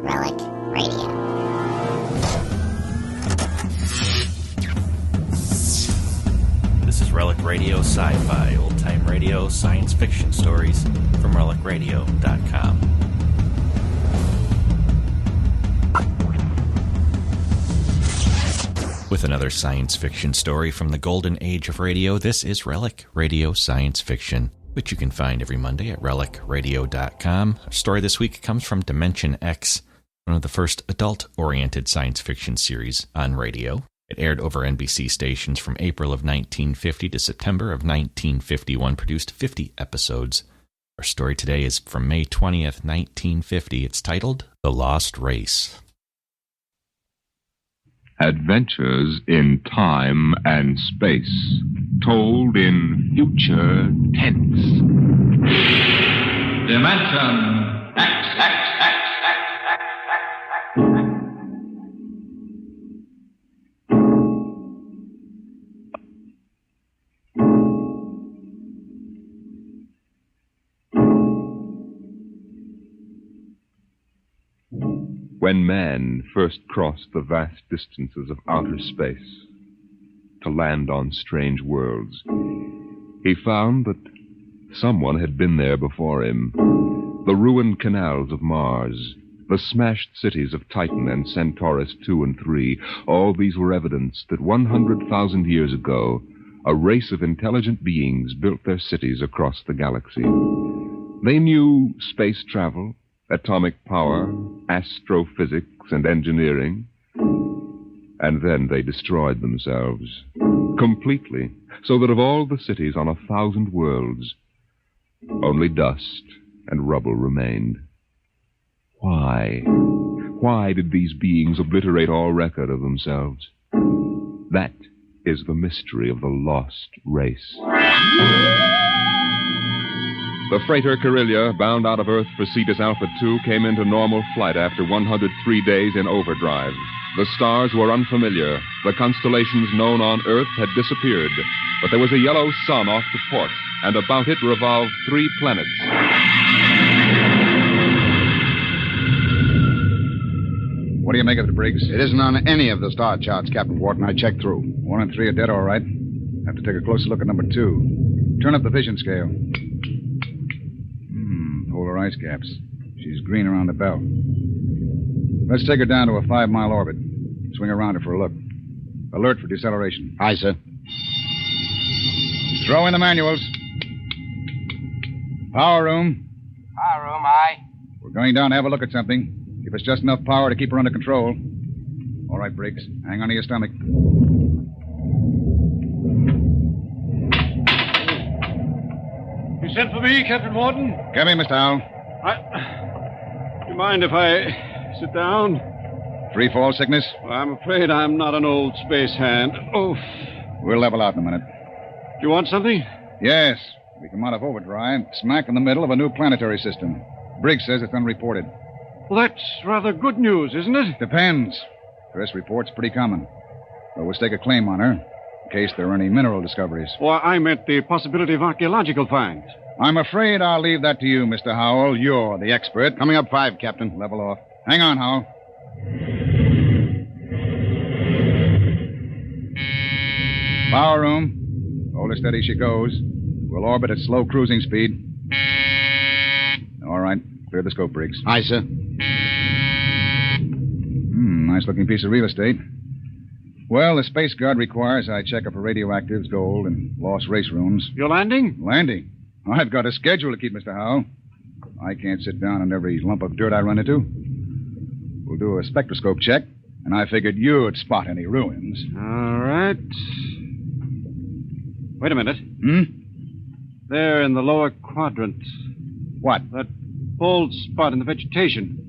Relic Radio. This is Relic Radio Sci-Fi, old-time radio, science fiction stories from relicradio.com. With another science fiction story from the golden age of radio, this is Relic Radio Science Fiction, which you can find every Monday at relicradio.com. Our story this week comes from Dimension X, one of the first adult-oriented science fiction series on radio. It aired over NBC stations from April of 1950 to September of 1951, produced 50 episodes. Our story today is from May 20th, 1950. It's titled The Lost Race. Adventures in time and space, told in future tense. Dimension X. When man first crossed the vast distances of outer space to land on strange worlds, he found that someone had been there before him. The ruined canals of Mars, the smashed cities of Titan and Centaurus II and III, all these were evidence that 100,000 years ago, a race of intelligent beings built their cities across the galaxy. They knew space travel, atomic power, astrophysics, and engineering. And then they destroyed themselves completely, so that of all the cities on 1,000 worlds, only dust and rubble remained. Why? Why did these beings obliterate all record of themselves? That is the mystery of the lost race. The freighter Carillia, bound out of Earth for Cetus Alpha 2, came into normal flight after 103 days in overdrive. The stars were unfamiliar. The constellations known on Earth had disappeared. But there was a yellow sun off to port, and about it revolved 3 planets. What do you make of it, Briggs? It isn't on any of the star charts, Captain Wharton. I checked through. 1 and 3 are dead, all right. Have to take a closer look at number 2. Turn up the vision scale. Polar ice caps. She's green around the belt. Let's take her down to a 5-mile orbit. Swing around her for a look. Alert for deceleration. Aye, sir. Throw in the manuals. Power room. Power room, aye. We're going down to have a look at something. Give us just enough power to keep her under control. All right, Briggs. Hang on to your stomach. You sent for me, Captain Wharton? Come in, Mr. Howell. Do you mind if I sit down? Free fall sickness? Well, I'm afraid I'm not an old space hand. Oof. We'll level out in a minute. Do you want something? Yes. We come out of overdrive, smack in the middle of a new planetary system. Briggs says it's unreported. Well, that's rather good news, isn't it? Depends. First report's pretty common. But we'll stake a claim on her, in case there are any mineral discoveries. Well, I meant the possibility of archaeological finds. I'm afraid I'll leave that to you, Mr. Howell. You're the expert. Coming up 5, Captain. Level off. Hang on, Howell. Power room. Hold her steady she goes. We'll orbit at slow cruising speed. All right. Clear the scope, Briggs. Aye, sir. Nice-looking piece of real estate. Well, the Space Guard requires I check up for radioactives, gold, and lost race rooms. You're landing? Landing? I've got a schedule to keep, Mr. Howell. I can't sit down on every lump of dirt I run into. We'll do a spectroscope check, and I figured you'd spot any ruins. All right. Wait a minute. There in the lower quadrant. What? That bald spot in the vegetation.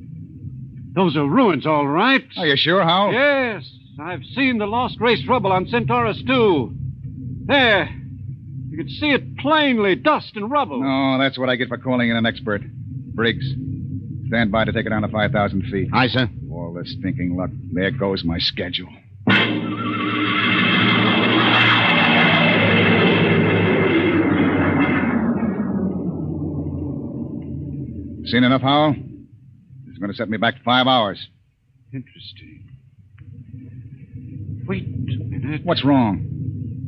Those are ruins, all right. Are you sure, Howell? Yes. I've seen the lost race rubble on Centaurus II. There. You can see it plainly, dust and rubble. No, that's what I get for calling in an expert. Briggs, stand by to take it down to 5,000 feet. Aye, sir. All this stinking luck. There goes my schedule. Seen enough, Howell? It's going to set me back 5 hours. Interesting. Wait a minute. What's wrong?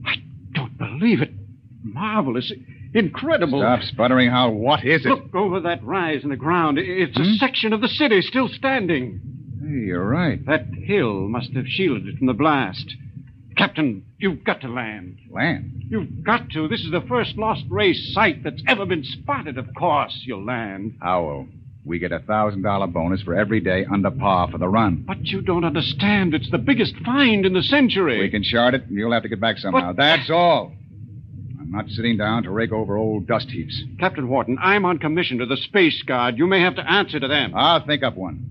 I don't believe it. Marvelous. Incredible. Stop sputtering, Hal. What is it? Look over that rise in the ground. It's a section of the city still standing. Hey, you're right. That hill must have shielded it from the blast. Captain, you've got to land. Land? You've got to. This is the first lost race site that's ever been spotted. Of course, you'll land. Howell, we get a $1,000 bonus for every day under par for the run. But you don't understand. It's the biggest find in the century. We can chart it, and you'll have to get back somehow. But- That's all. I'm not sitting down to rake over old dust heaps. Captain Wharton, I'm on commission to the Space Guard. You may have to answer to them. I'll think up one.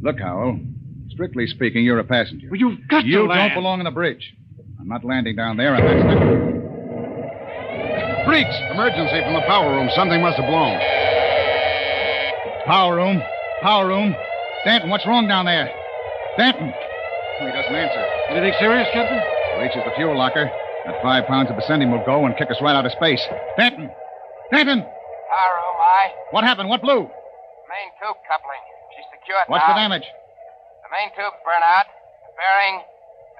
Look, Howell, strictly speaking, you're a passenger. Well, you've got You to land. don't belong on the bridge. I'm not landing down there, and that's it. Freaks! Emergency from the power room. Something must have blown. Power room. Power room. Stanton, what's wrong down there? Stanton. Oh, he doesn't answer. Anything serious, Captain? Reaches the fuel locker. That 5 pounds of bessendium will go and kick us right out of space. Stanton! Stanton! Power room, aye. What happened? What blew? Main tube coupling. She's secured What's now. the damage? The main tube's burnt out. The bearing,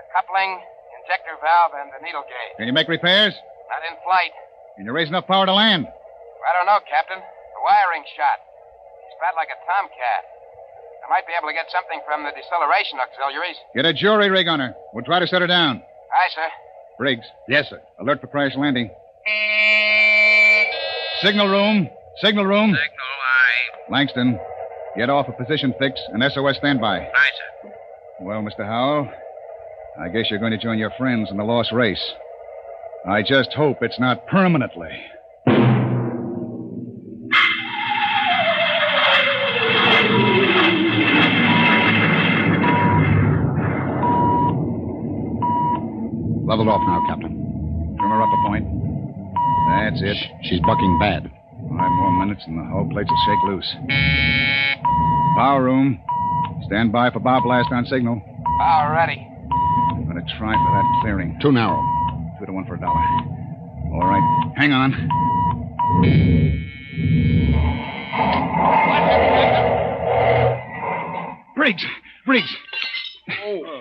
the coupling, injector valve, and the needle gauge. Can you make repairs? Not in flight. Can you raise enough power to land? I don't know, Captain. The wiring's shot. She's fat like a tomcat. I might be able to get something from the deceleration auxiliaries. Get a jury rig on her. We'll try to set her down. Aye, sir. Briggs, Yes, sir. alert for crash landing. Signal room. Signal room. Signal, aye. Langston, get off a position fix and SOS standby. Aye, sir. Well, Mr. Howell, I guess you're going to join your friends in the lost race. I just hope it's not permanently. Leveled off now, Captain. Trim her up a point. That's it. She's bucking bad. 5 more minutes and the hull plates will shake loose. Power room. Stand by for bow blast on signal. Power ready. I'm going to try for that clearing. Too narrow. 2 to 1 for $1. All right. Hang on. Briggs! Briggs!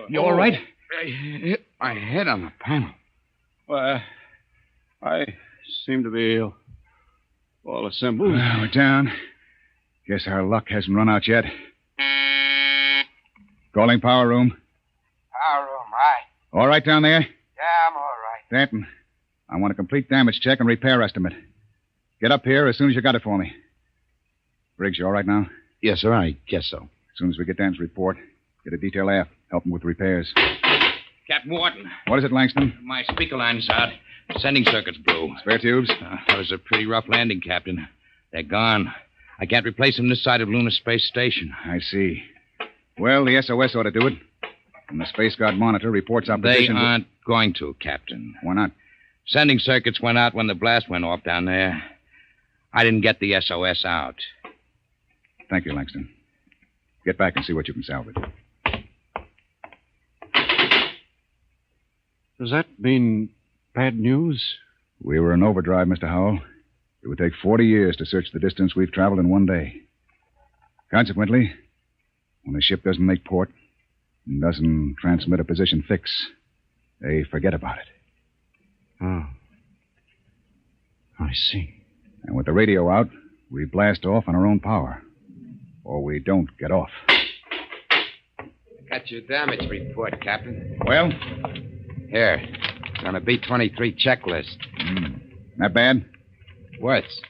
You all right? I hit my head on the panel. Well, I seem to be all assembled. We're down. Guess our luck hasn't run out yet. Calling power room. Power room, aye. All right down there? Yeah, I'm all right. Stanton, I want a complete damage check and repair estimate. Get up here as soon as you got it for me. Briggs, you all right now? Yes, sir. I guess so. As soon as we get Dan's report, get a detail aft. Help him with repairs. Captain Wharton, What is it, Langston? my speaker line's out. Sending circuits blew. Spare tubes? That was a pretty rough landing, Captain. They're gone. I can't replace them this side of Lunar Space Station. I see. Well, the SOS ought to do it. And the Space Guard monitor reports our They position. aren't going to, Captain. Why not? Sending circuits went out when the blast went off down there. I didn't get the SOS out. Thank you, Langston. Get back and see what you can salvage. Does that mean bad news? We were in overdrive, Mr. Howell. It would take 40 years to search the distance we've traveled in one day. Consequently, when a ship doesn't make port and doesn't transmit a position fix, they forget about it. Oh. I see. And with the radio out, we blast off on our own power. Or we don't get off. Got your damage report, Captain. Well, Here. It's on a B-23 checklist. not bad. Worse.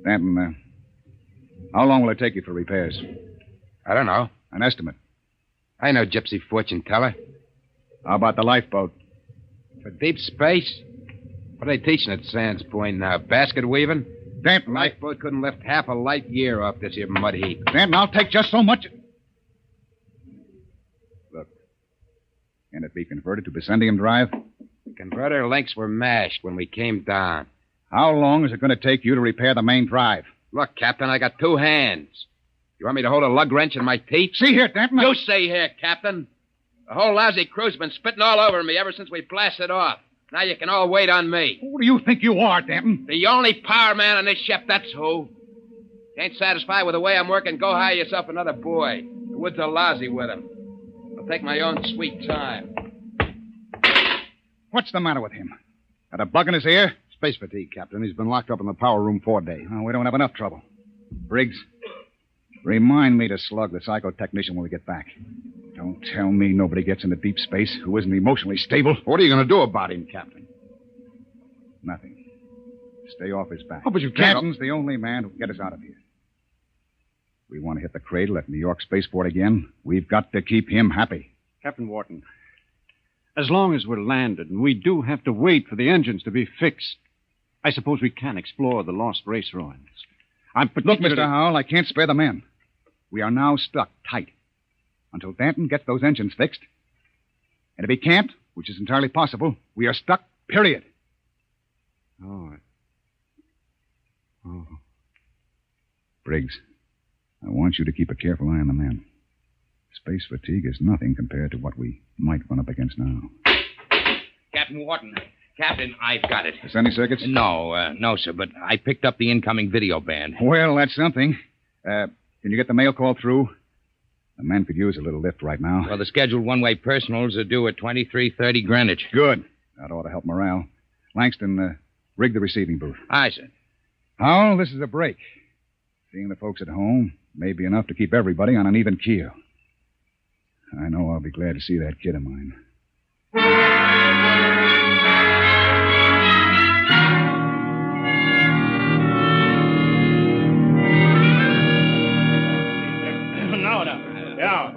Stanton, how long will it take you for repairs? I don't know. An estimate. I know gypsy fortune teller. How about the lifeboat? For deep space? What are they teaching at Sands Point now? Basket weaving? Stanton, Lifeboat couldn't lift half a light year off this here mud heap. Stanton, I'll take just so much. Look, can it be converted to bessendium drive? The converter links were mashed when we came down. How long is it going to take you to repair the main drive? Look, Captain, I got 2 hands. You want me to hold a lug wrench in my teeth? See here, Stanton. You stay here, Captain. The whole lousy crew's been spitting all over me ever since we blasted off. Now you can all wait on me. Who do you think you are, Stanton? The only power man on this ship, that's who. If you ain't satisfied with the way I'm working, go hire yourself another boy. The woods are lousy with him. I'll take my own sweet time. What's the matter with him? Got a bug in his ear? Space fatigue, Captain. He's been locked up in the power room 4 days. Oh, we don't have enough trouble. Briggs, remind me to slug the psychotechnician when we get back. Don't tell me nobody gets into deep space who isn't emotionally stable. What are you going to do about him, Captain? Nothing. Stay off his back. Oh, but you can't. Captain's the only man who can get us out of here. We want to hit the cradle at New York Spaceport again. We've got to keep him happy. Captain Wharton, as long as we're landed, and we do have to wait for the engines to be fixed, I suppose we can explore the lost race ruins. Look, Mr. Howell, I can't spare the men. We are now stuck tight until Danton gets those engines fixed. And if he can't, which is entirely possible, we are stuck, period. Oh. Briggs, I want you to keep a careful eye on the men. Space fatigue is nothing compared to what we might run up against now. Captain Wharton. Captain, I've got it. Is there any circuits? No, sir, but I picked up the incoming video band. Well, that's something. Can you get the mail call through? The men could use a little lift right now. Well, the scheduled one-way personals are due at 23:30 Greenwich. Good. That ought to help morale. Langston, rig the receiving booth. Aye, sir. Howell, this is a break. Seeing the folks at home may be enough to keep everybody on an even keel. I know I'll be glad to see that kid of mine. Yeah.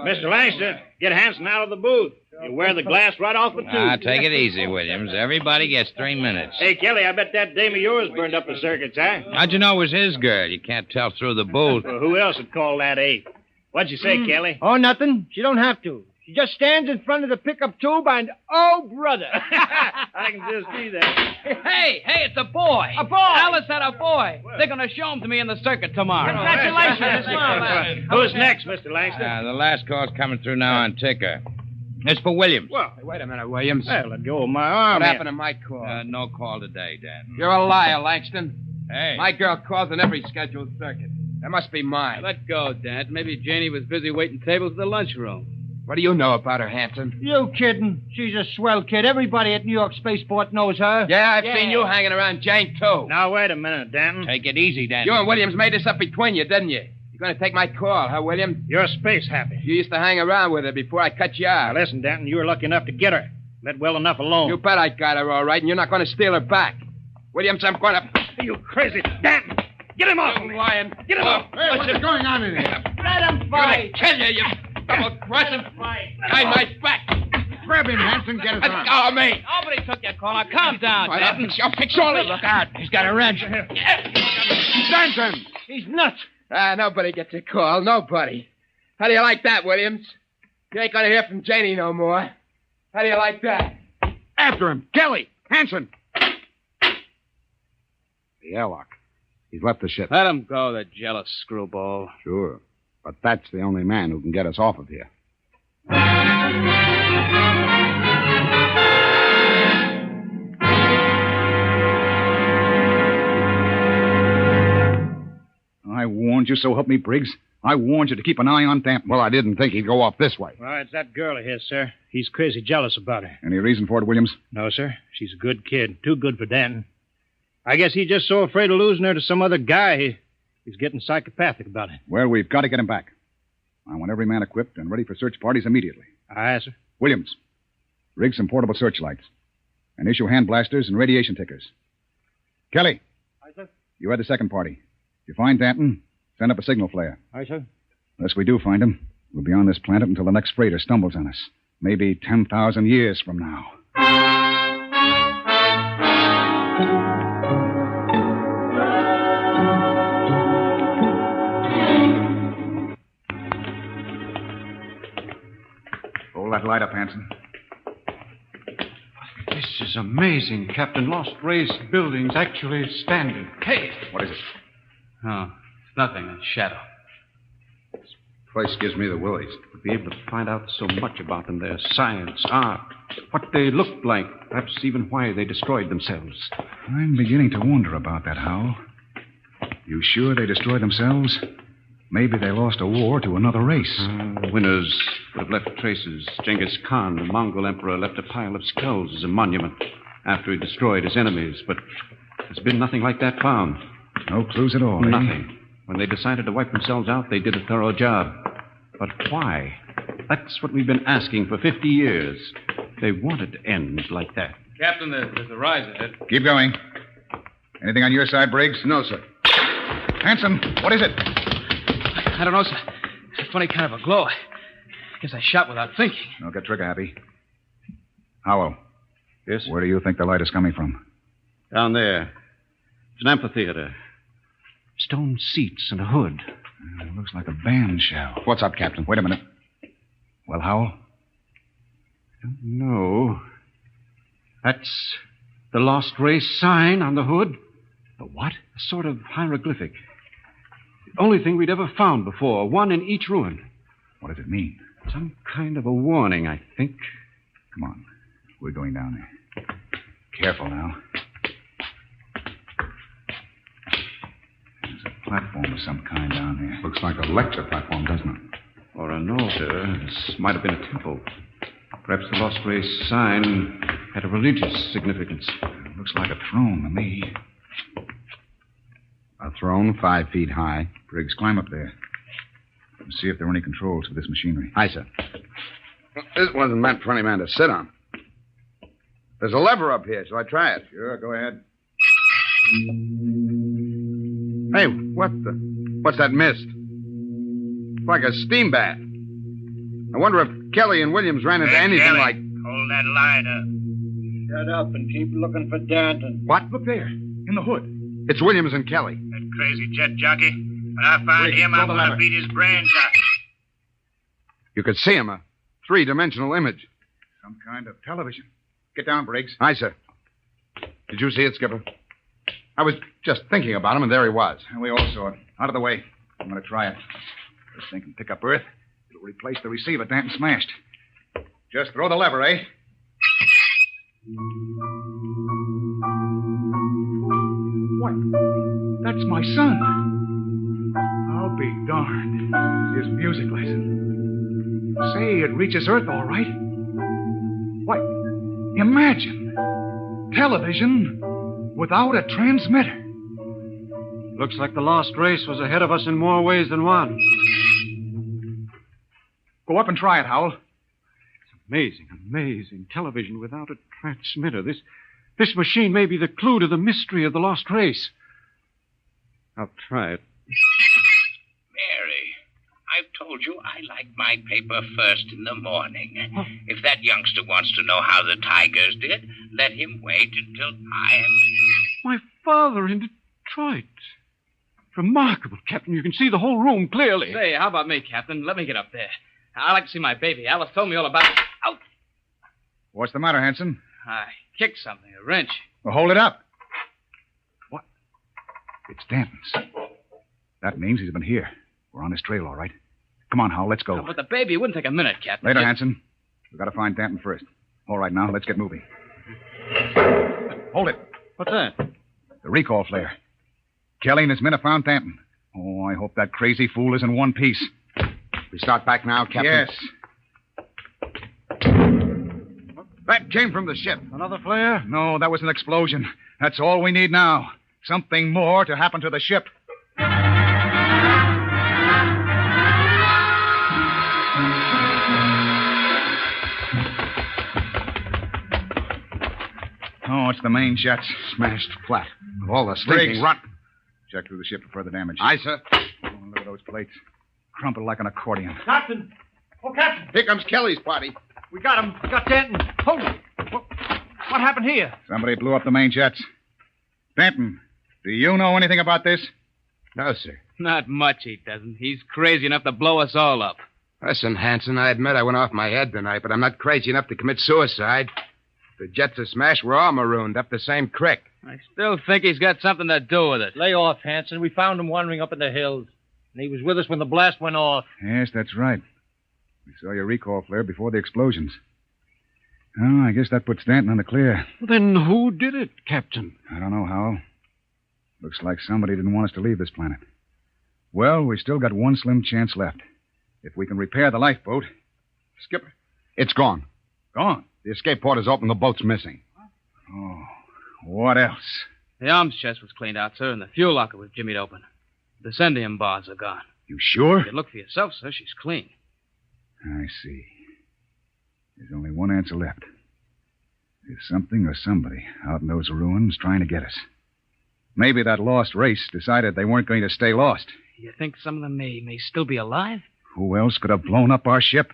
Mr. Langston, get Hanson out of the booth. You wear the glass right off the tube. Take it easy, Williams. Everybody gets 3 minutes. Hey, Kelly, I bet that dame of yours burned up the circuits, huh? How'd you know it was his girl? You can't tell through the booth. Well, who else would call that ape? What'd you say, Kelly? Oh, nothing. She don't have to. She just stands in front of the pickup tube and, oh, brother. I can just see that. Hey, it's a boy. A boy. Alice had a boy. They're going to show him to me in the circuit tomorrow. Congratulations. Who's next, Mr. Langston? The last call's coming through now on ticker. It's for Williams. Well, hey, wait a minute, Williams. Hey, let go of my arm. What happened to my call? No call today, Dan. You're a liar, Langston. Hey. My girl calls in every scheduled circuit. That must be mine. Let go, Dad. Maybe Janie was busy waiting tables in the lunchroom. What do you know about her, Hanson? You kidding? She's a swell kid. Everybody at New York Spaceport knows her. Yeah, I've seen you hanging around Jane, too. Now, wait a minute, Danton. Take it easy, Dan. You and Williams made this up between you, didn't you? You're going to take my call, huh, Williams? You're space happy. You used to hang around with her before I cut you out. Now, listen, Danton, you were lucky enough to get her. Let well enough alone. You bet I got her all right, and you're not going to steal her back. Williams, I'm going to... Are you crazy? Danton! Get him off! You lying. Get him off! Hey, what's going on in here? Let him I'm fight. going to kill you, double-crossing. Behind my back. Grab him, Hanson. Get his arm. Oh, me. Nobody took your call. Now, calm down, Dad. I'll fix all of it. Look out. He's got a wrench. Stanton! He's nuts. Nobody gets a call. Nobody. How do you like that, Williams? You ain't going to hear from Janie no more. How do you like that? After him. Kelly! Hanson! The airlock. He's left the ship. Let him go, the jealous screwball. Sure. But that's the only man who can get us off of here. I warned you, so help me, Briggs. I warned you to keep an eye on Danton. Well, I didn't think he'd go off this way. Well, it's that girl of his, sir. He's crazy jealous about her. Any reason for it, Williams? No, sir. She's a good kid. Too good for Danton. I guess he's just so afraid of losing her to some other guy, he's getting psychopathic about it. Well, we've got to get him back. I want every man equipped and ready for search parties immediately. Aye, sir. Williams, rig some portable searchlights and issue hand blasters and radiation tickers. Kelly. Aye, sir. You had the second party. If you find Danton, send up a signal flare. Aye, sir. Unless we do find him, we'll be on this planet until the next freighter stumbles on us. Maybe 10,000 years from now. Hold that light up, Hanson. This is amazing, Captain. Lost Race building's actually standing. Hey. What is it? Oh, it's nothing. A shadow. Place gives me the willies. To be able to find out so much about them, their science, art, what they looked like, perhaps even why they destroyed themselves. I'm beginning to wonder about that, Howell. You sure they destroyed themselves? Maybe they lost a war to another race. The winners would have left traces. Genghis Khan, the Mongol emperor, left a pile of skulls as a monument after he destroyed his enemies. But there's been nothing like that found. No clues at all, eh? Nothing. When they decided to wipe themselves out, they did a thorough job. But why? That's what we've been asking for 50 years. They wanted to end like that. Captain, there's a rise ahead. Keep going. Anything on your side, Briggs? No, sir. Hanson, what is it? I don't know, sir. It's a funny kind of a glow. I guess I shot without thinking. Don't get trigger happy. Howell. Yes? Where do you think the light is coming from? Down there. It's an amphitheater. Stone seats and a hood. It looks like a band shell. What's up, Captain? Wait a minute. Well, Howell? No. That's the Lost Race sign on the hood. The what? A sort of hieroglyphic. The only thing we'd ever found before. One in each ruin. What does it mean? Some kind of a warning, I think. Come on. We're going down there. Careful now. There's a platform of some kind down there. Looks like a lecture platform, doesn't it? Or an altar. This might have been a temple. Perhaps the Lost Race sign had a religious significance. It looks like a throne to me. A throne 5 feet high. Briggs, climb up there. And see if there are any controls for this machinery. Aye, sir. This wasn't meant for any man to sit on. There's a lever up here. Shall I try it? Sure, go ahead. Hey, what's that mist? It's like a steam bath. I wonder if Kelly and Williams ran into anything Kelly, like... hold that light up. Shut up and keep looking for Danton. What? Look there, in the hood. It's Williams and Kelly. That crazy jet jockey. When I find Briggs, him, I'm pull the going to lever. beat his brains out. You could see him, a 3-dimensional image. Some kind of television. Get down, Briggs. Aye, sir. Did you see it, Skipper? I was just thinking about him, and there he was. And we all saw it. Out of the way. I'm going to try it. This thing can pick up Earth. It'll replace the receiver Danton smashed. Just throw the lever, eh? What? That's my son. I'll be darned. His music lesson. Say, it reaches Earth all right. Why, imagine. Television without a transmitter. Looks like the Lost Race was ahead of us in more ways than one. Go up and try it, Howell. Amazing, amazing. Television without a transmitter. This machine may be the clue to the mystery of the Lost Race. I'll try it. Mary, I've told you I like my paper first in the morning. If that youngster wants to know how the Tigers did, let him wait until I... My father in Detroit. Remarkable, Captain. You can see the whole room clearly. Say, how about me, Captain? Let me get up there. I'd like to see my baby. Alice told me all about it. Out! What's the matter, Hanson? I kicked something, a wrench. Well, hold it up. What? It's Danton's. That means he's been here. We're on his trail, all right. Come on, Howell, let's go. Oh, but the baby, it wouldn't take a minute, Captain. Later, Hanson. We've got to find Danton first. All right, now, let's get moving. Hold it. What's that? The recall flare. Kelly and his men have found Danton. Oh, I hope that crazy fool is in one piece. We start back now, Captain? Yes. That came from the ship. Another flare? No, that was an explosion. That's all we need now. Something more to happen to the ship. Oh, it's the main jets. Smashed flat. With all the Briggs. stinking rot. Check through the ship for further damage. Aye, sir. Oh, look at those plates. Crumpled like an accordion. Captain! Oh, Captain! Here comes Kelly's party. We got him. We got Danton. Hold it. What happened here? Somebody blew up the main jets. Danton, do you know anything about this? No, sir. Not much, he doesn't. He's crazy enough to blow us all up. Listen, Hanson, I admit I went off my head tonight, but I'm not crazy enough to commit suicide. The jets are smashed. We're all marooned up the same creek. I still think he's got something to do with it. Lay off, Hanson. We found him wandering up in the hills. And he was with us when the blast went off. Yes, that's right. We saw your recall flare before the explosions. Oh, I guess that puts Danton on the clear. Then who did it, Captain? I don't know, Howell. Looks like somebody didn't want us to leave this planet. Well, we still got one slim chance left. If we can repair the lifeboat. Skipper, it's gone. Gone? The escape port is open. The boat's missing. Oh, what else? The arms chest was cleaned out, sir, and the fuel locker was jimmied open. The descendium bars are gone. You sure? You can look for yourself, sir. She's clean. I see. There's only one answer left. There's something or somebody out in those ruins trying to get us. Maybe that lost race decided they weren't going to stay lost. You think some of them may still be alive? Who else could have blown up our ship?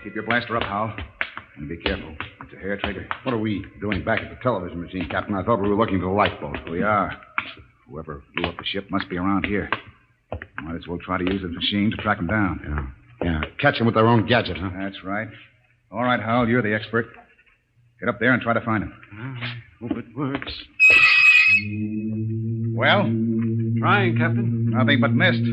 Keep your blaster up, Hal. And be careful. It's a hair trigger. What are we doing back at the television machine, Captain? I thought we were looking for the lifeboat. We are. Whoever blew up the ship must be around here. Might as well try to use the machine to track them down. Yeah. Catch them with their own gadget, huh? That's right. All right, Hal, you're the expert. Get up there and try to find them. I hope it works. Well? Trying, Captain. Nothing but mist.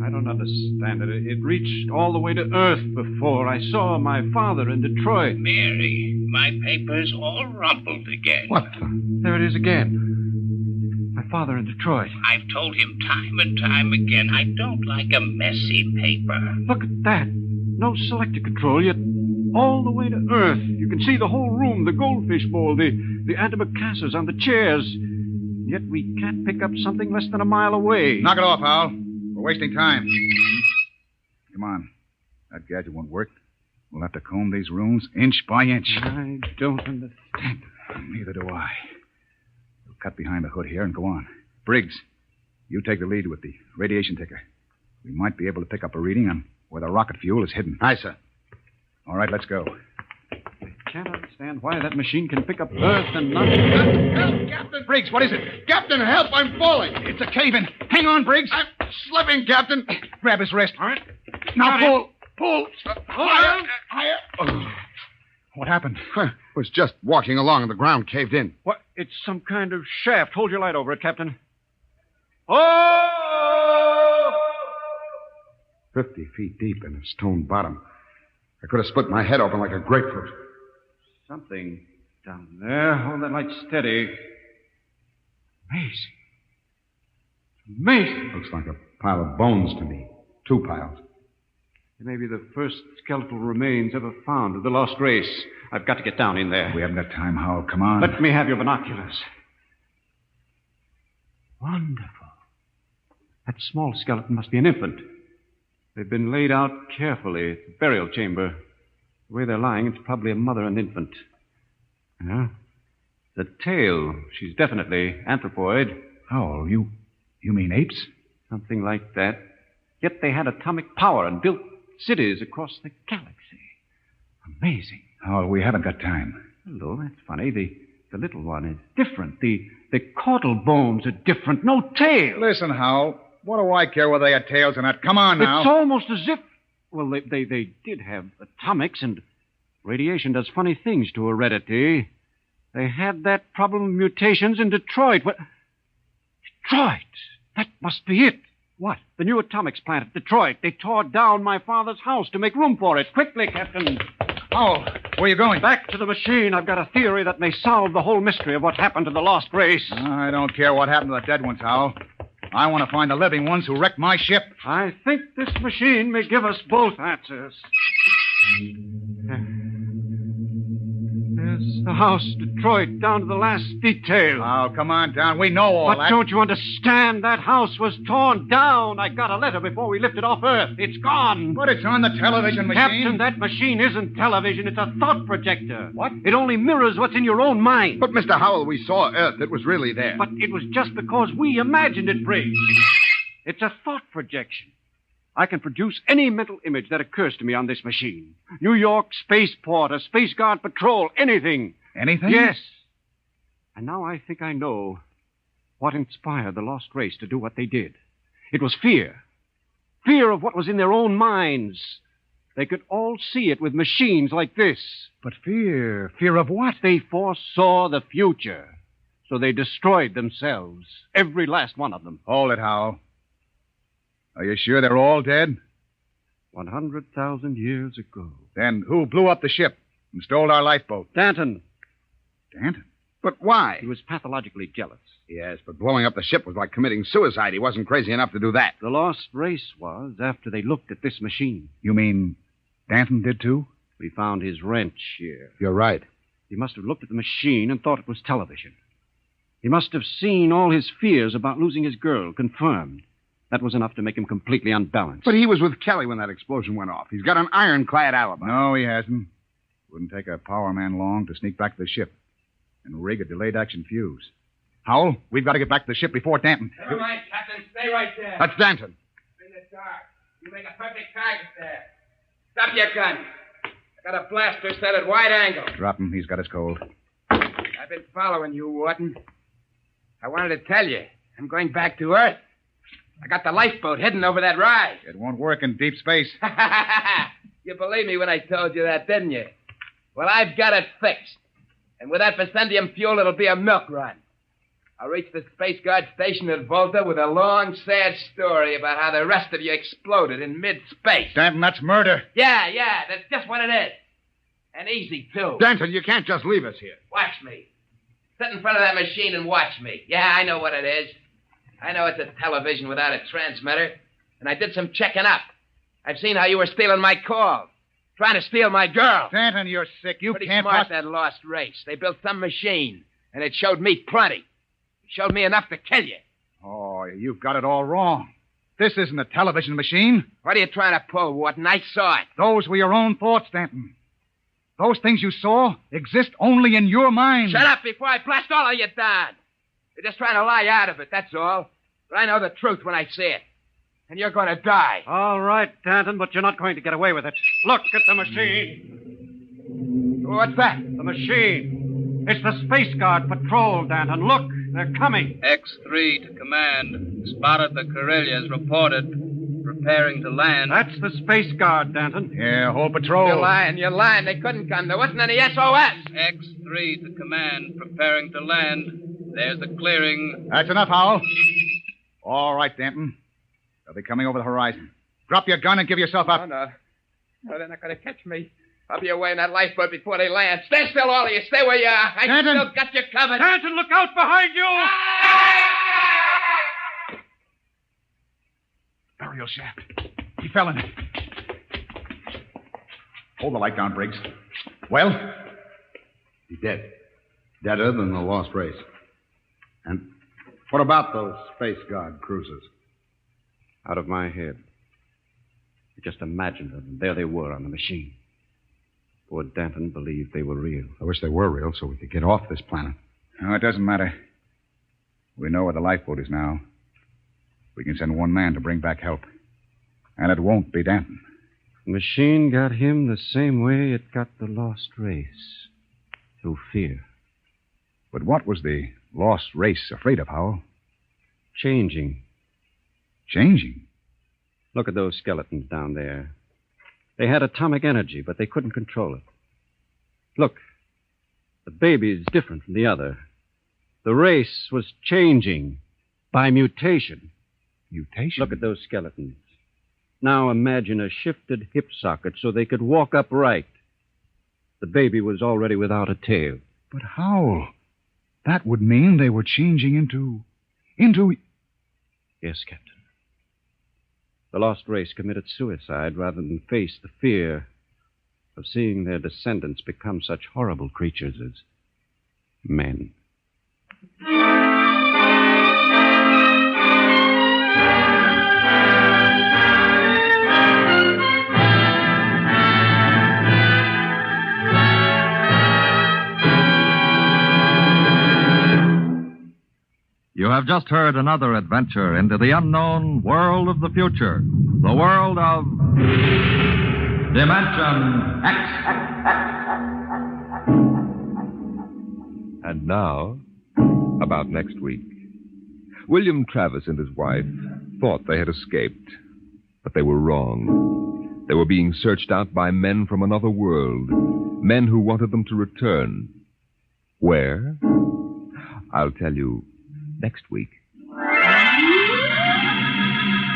I don't understand it. It reached all the way to Earth before. I saw my father in Detroit. Mary, my paper's all rumpled again. What? There it is again. My father in Detroit. I've told him time and time again I don't like a messy paper. Look at that. No selector control, yet all the way to Earth. You can see the whole room, the goldfish bowl, the antimacassars on the chairs. Yet we can't pick up something less than a mile away. Knock it off, Hal. We're wasting time. Come on. That gadget won't work. We'll have to comb these rooms inch by inch. I don't understand. Neither do I. We'll cut behind the hood here and go on. Briggs, you take the lead with the radiation ticker. We might be able to pick up a reading on where the rocket fuel is hidden. Aye, sir. All right, let's go. I can't understand why that machine can pick up Earth and not... Help, Captain! Briggs, what is it? Captain, help! I'm falling! It's a cave-in. Hang on, Briggs. I'm slipping, Captain. Grab his wrist. All right. Now pull. Pull. Higher! Higher! Oh. What happened? I was just walking along and the ground caved in. What? It's some kind of shaft. Hold your light over it, Captain. Oh! 50 feet deep in a stone bottom. I could have split my head open like a grapefruit. Something down there. Hold that light steady. Amazing. Amazing. Looks like a pile of bones to me. 2 piles. It may be the first skeletal remains ever found of the lost race. I've got to get down in there. We haven't got time, Hal. Come on. Let me have your binoculars. Wonderful. That small skeleton must be an infant. They've been laid out carefully. It's a burial chamber. The way they're lying, it's probably a mother and infant. Yeah. The tail, she's definitely anthropoid. Oh, you mean apes? Something like that. Yet they had atomic power and built cities across the galaxy. Amazing. Oh, we haven't got time. Hello, that's funny. The little one is different. The caudal bones are different. No tail. Listen, Hal. What do I care whether they had tails or not? Come on now. It's almost as if... Well, they did have atomics, and radiation does funny things to heredity. They had that problem of mutations in Detroit. What? Detroit? That must be it. What? The new atomics plant at Detroit. They tore down my father's house to make room for it. Quickly, Captain. Oh, where are you going? Back to the machine. I've got a theory that may solve the whole mystery of what happened to the lost race. I don't care what happened to the dead ones, Hal. I want to find the living ones who wrecked my ship. I think this machine may give us both answers. There's the house, Detroit, down to the last detail. Oh, come on down. We know all that. But don't you understand? That house was torn down. I got a letter before we lifted off Earth. It's gone. But it's on the television machine. Captain, that machine isn't television. It's a thought projector. What? It only mirrors what's in your own mind. But, Mr. Howell, we saw Earth. It was really there. But it was just because we imagined it, Briggs. It's a thought projection. I can produce any mental image that occurs to me on this machine. New York spaceport, a Space Guard patrol, anything. Anything? Yes. And now I think I know what inspired the lost race to do what they did. It was fear. Fear of what was in their own minds. They could all see it with machines like this. But fear? Fear of what? They foresaw the future. So they destroyed themselves. Every last one of them. Hold it, Howell. Are you sure they're all dead? 100,000 years ago. Then who blew up the ship and stole our lifeboat? Danton. Danton? But why? He was pathologically jealous. Yes, but blowing up the ship was like committing suicide. He wasn't crazy enough to do that. The lost race was after they looked at this machine. You mean Danton did too? We found his wrench here. You're right. He must have looked at the machine and thought it was television. He must have seen all his fears about losing his girl confirmed. That was enough to make him completely unbalanced. But he was with Kelly when that explosion went off. He's got an ironclad alibi. No, he hasn't. Wouldn't take a power man long to sneak back to the ship and rig a delayed action fuse. Howell, we've got to get back to the ship before Danton. Never mind, Captain. Stay right there. That's Danton. In the dark. You make a perfect target there. Stop your gun. I got a blaster set at wide angle. Drop him. He's got us cold. I've been following you, Wharton. I wanted to tell you. I'm going back to Earth. I got the lifeboat hidden over that rise. It won't work in deep space. You believed me when I told you that, didn't you? Well, I've got it fixed. And with that Vicendium fuel, it'll be a milk run. I'll reach the Space Guard station at Volta with a long, sad story about how the rest of you exploded in mid-space. Danton, that's murder. Yeah, that's just what it is. And easy, too. Danton, you can't just leave us here. Watch me. Sit in front of that machine and watch me. Yeah, I know what it is. I know it's a television without a transmitter. And I did some checking up. I've seen how you were stealing my calls. Trying to steal my girl. Danton, you're sick. You Pretty can't... smart, that lost race. They built some machine. And it showed me plenty. It showed me enough to kill you. Oh, you've got it all wrong. This isn't a television machine. What are you trying to pull, Wharton? I saw it. Those were your own thoughts, Danton. Those things you saw exist only in your mind. Shut up before I blast all of you down. You're just trying to lie out of it, that's all. But I know the truth when I see it. And you're going to die. All right, Danton, but you're not going to get away with it. Look at the machine. What's that? The machine. It's the Space Guard patrol, Danton. Look, they're coming. X3 to command. Spotted the Corellias. Reported. Preparing to land. That's the Space Guard, Danton. Yeah, whole patrol. You're lying. They couldn't come. There wasn't any SOS. X3 to command. Preparing to land. There's the clearing. That's enough, Howell. All right, Danton. They'll be coming over the horizon. Drop your gun and give yourself up. Oh, no. No, they're not going to catch me. I'll be away in that lifeboat before they land. Stay still, all of you. Stay where you are. I still got you covered. Danton, look out behind you! Burial shaft. He fell in it. Hold the light down, Briggs. Well? He's dead. Deader than the lost race. And what about those Space Guard cruisers? Out of my head. I just imagined them, and there they were on the machine. Poor Danton believed they were real. I wish they were real so we could get off this planet. No, it doesn't matter. We know where the lifeboat is now. We can send one man to bring back help. And it won't be Danton. The machine got him the same way it got the lost race. Through fear. But what was the lost race afraid of, Howell? Changing. Changing? Look at those skeletons down there. They had atomic energy, but they couldn't control it. Look, the baby is different from the other. The race was changing by mutation. Mutation? Look at those skeletons. Now imagine a shifted hip socket so they could walk upright. The baby was already without a tail. But Howell, that would mean they were changing into... Yes, Captain. The lost race committed suicide rather than face the fear of seeing their descendants become such horrible creatures as men. You have just heard another adventure into the unknown world of the future. The world of Dimension X. And now, about next week. William Travis and his wife thought they had escaped, but they were wrong. They were being searched out by men from another world, men who wanted them to return. Where? I'll tell you next week.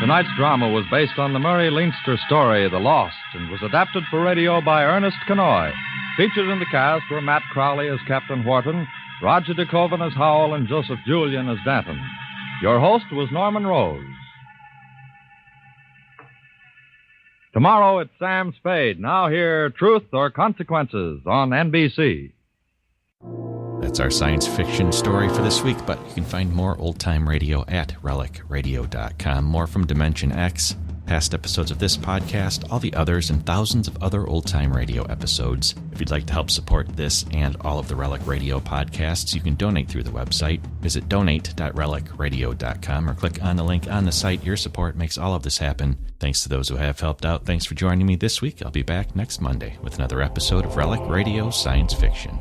Tonight's drama was based on the Murray Leinster story, The Lost, and was adapted for radio by Ernest Kenoy. Featured in the cast were Matt Crowley as Captain Wharton, Roger DeKoven as Howell, and Joseph Julian as Danton. Your host was Norman Rose. Tomorrow it's Sam Spade. Now hear Truth or Consequences on NBC. That's our science fiction story for this week, but you can find more old-time radio at relicradio.com. More from Dimension X, past episodes of this podcast, all the others, and thousands of other old-time radio episodes. If you'd like to help support this and all of the Relic Radio podcasts, you can donate through the website. Visit donate.relicradio.com or click on the link on the site. Your support makes all of this happen. Thanks to those who have helped out. Thanks for joining me this week. I'll be back next Monday with another episode of Relic Radio Science Fiction.